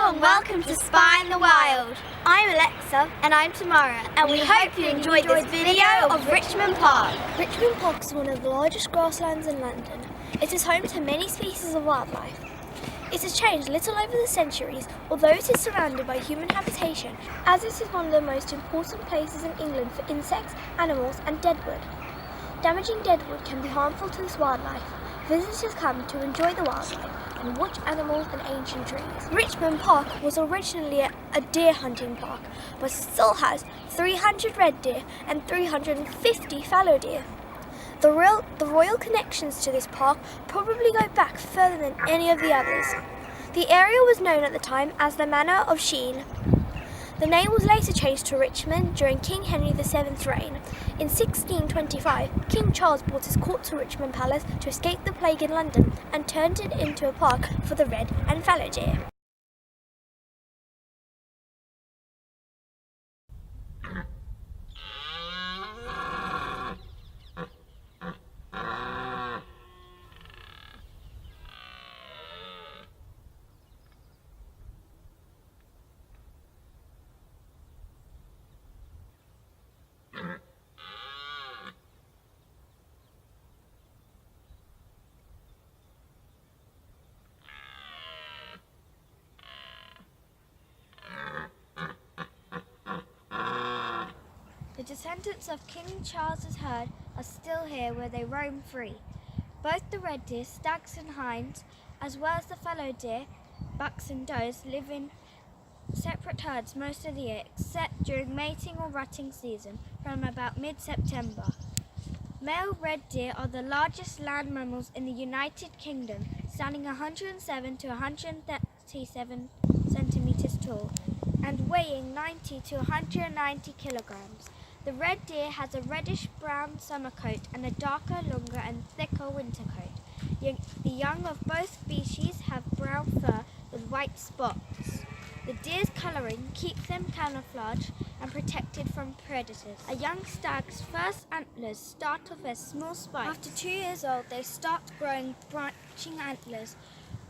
Hello and welcome to Spy in the Wild. I'm Alexa and I'm Tamara, and we hope you enjoyed this video of Richmond Park. Richmond Park is one of the largest grasslands in London. It is home to many species of wildlife. It has changed little over the centuries, although it is surrounded by human habitation, as it is one of the most important places in England for insects, animals and deadwood. Damaging deadwood can be harmful to this wildlife. Visitors come to enjoy the wildlife and watch animals and ancient trees. Richmond Park was originally a deer hunting park, but still has 300 red deer and 350 fallow deer. The royal connections to this park probably go back further than any of the others. The area was known at the time as the Manor of Sheen. The name was later changed to Richmond during King Henry VII's reign. In 1625, King Charles brought his court to Richmond Palace to escape the plague in London and turned it into a park for the red and fallow deer. The descendants of King Charles's herd are still here where they roam free. Both the red deer, stags and hinds, as well as the fallow deer, bucks and does, live in separate herds most of the year, except during mating or rutting season from about mid-September. Male red deer are the largest land mammals in the United Kingdom, standing 107 to 137 centimeters tall and weighing 90 to 190 kilograms. The red deer has a reddish-brown summer coat and a darker, longer and thicker winter coat. The young of both species have brown fur with white spots. The deer's colouring keeps them camouflaged and protected from predators. A young stag's first antlers start off as small spikes. After 2 years old, they start growing branching antlers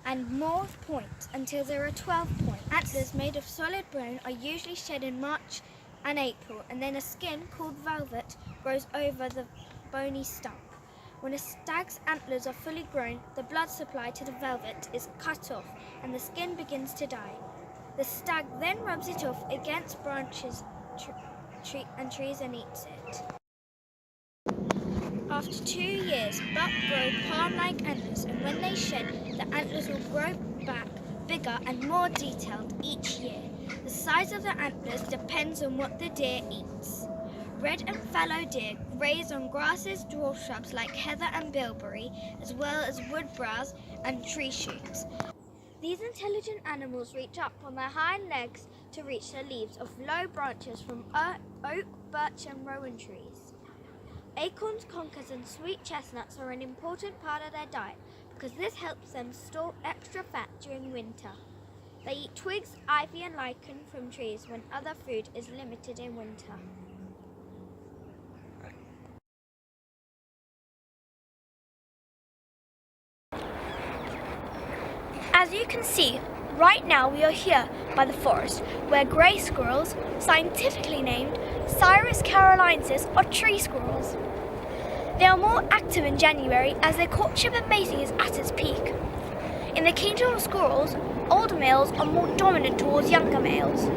and more points until there are 12 points. Antlers made of solid bone are usually shed in March and April, and then a skin called velvet grows over the bony stump. When a stag's antlers are fully grown, the blood supply to the velvet is cut off and the skin begins to die. The stag then rubs it off against branches and trees and eats it. After 2 years, buck grow palm-like antlers, and when they shed, the antlers will grow back bigger and more detailed each year. The size of the antlers depends on what the deer eats. Red and fallow deer graze on grasses, dwarf shrubs like heather and bilberry, as well as wood browse and tree shoots. These intelligent animals reach up on their hind legs to reach the leaves of low branches from oak, birch and rowan trees. Acorns, conkers and sweet chestnuts are an important part of their diet because this helps them store extra fat during winter. They eat twigs, ivy and lichen from trees when other food is limited in winter. As you can see, right now we are here by the forest where grey squirrels, scientifically named Cirrus carolinensis, are tree squirrels. They are more active in January as their courtship and mating is at its peak. In the kingdom of squirrels, older males are more dominant towards younger males.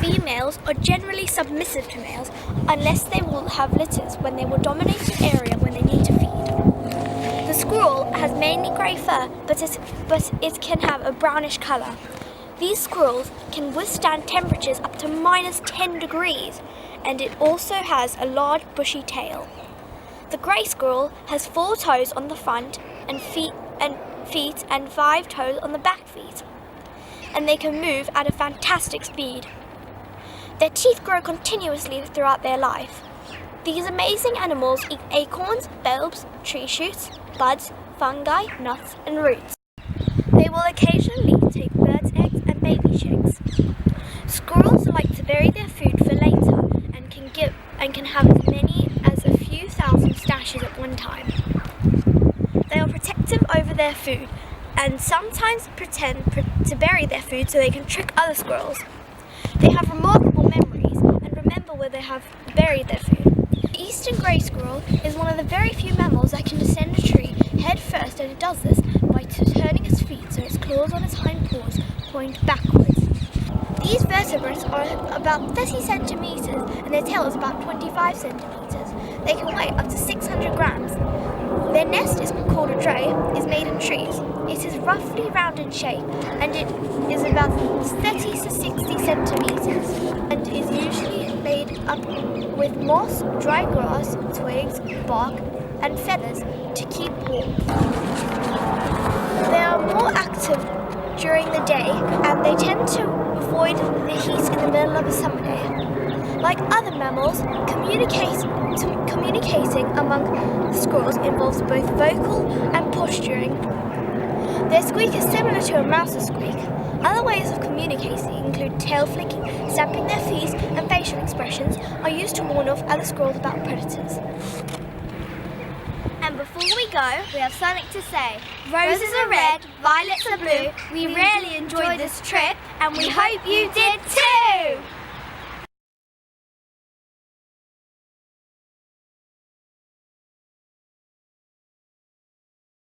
Females are generally submissive to males unless they will have litters when they will dominate an area when they need to feed. The squirrel has mainly grey fur, but it can have a brownish colour. These squirrels can withstand temperatures up to -10 degrees, and it also has a large bushy tail. The grey squirrel has 4 toes on the front and feet and 5 toes on the back feet, and they can move at a fantastic speed. Their teeth grow continuously throughout their life. These amazing animals eat acorns, bulbs, tree shoots, buds, fungi, nuts and roots. They will occasionally take birds' eggs and baby chicks. Squirrels like to bury their food for later and can have as many as a few thousand stashes at one time. They are protective over their food and sometimes pretend to bury their food so they can trick other squirrels. They have remarkable memories and remember where they have buried their food. The eastern grey squirrel is one of the very few mammals that can descend a tree head first, and it does this by turning its feet so its claws on its hind paws point backwards. These vertebrates are about 30 centimetres and their tail is about 25 centimetres. They can weigh up to 600 grams. Their nest is called a dray, is made in trees. It is roughly round in shape and it is about 30 to 60 centimetres and is usually made up with moss, dry grass, twigs, bark and feathers to keep warm. They are more active during the day and they tend to avoid the heat in the middle of a summer day. Like other mammals, communicating among squirrels involves both vocal and posturing. Their squeak is similar to a mouse's squeak. Other ways of communicating include tail flicking, stamping their feet, and facial expressions are used to warn off other squirrels about predators. And before we go, we have something to say. Roses are red, violets are blue. We really enjoyed this trip and we hope you did too!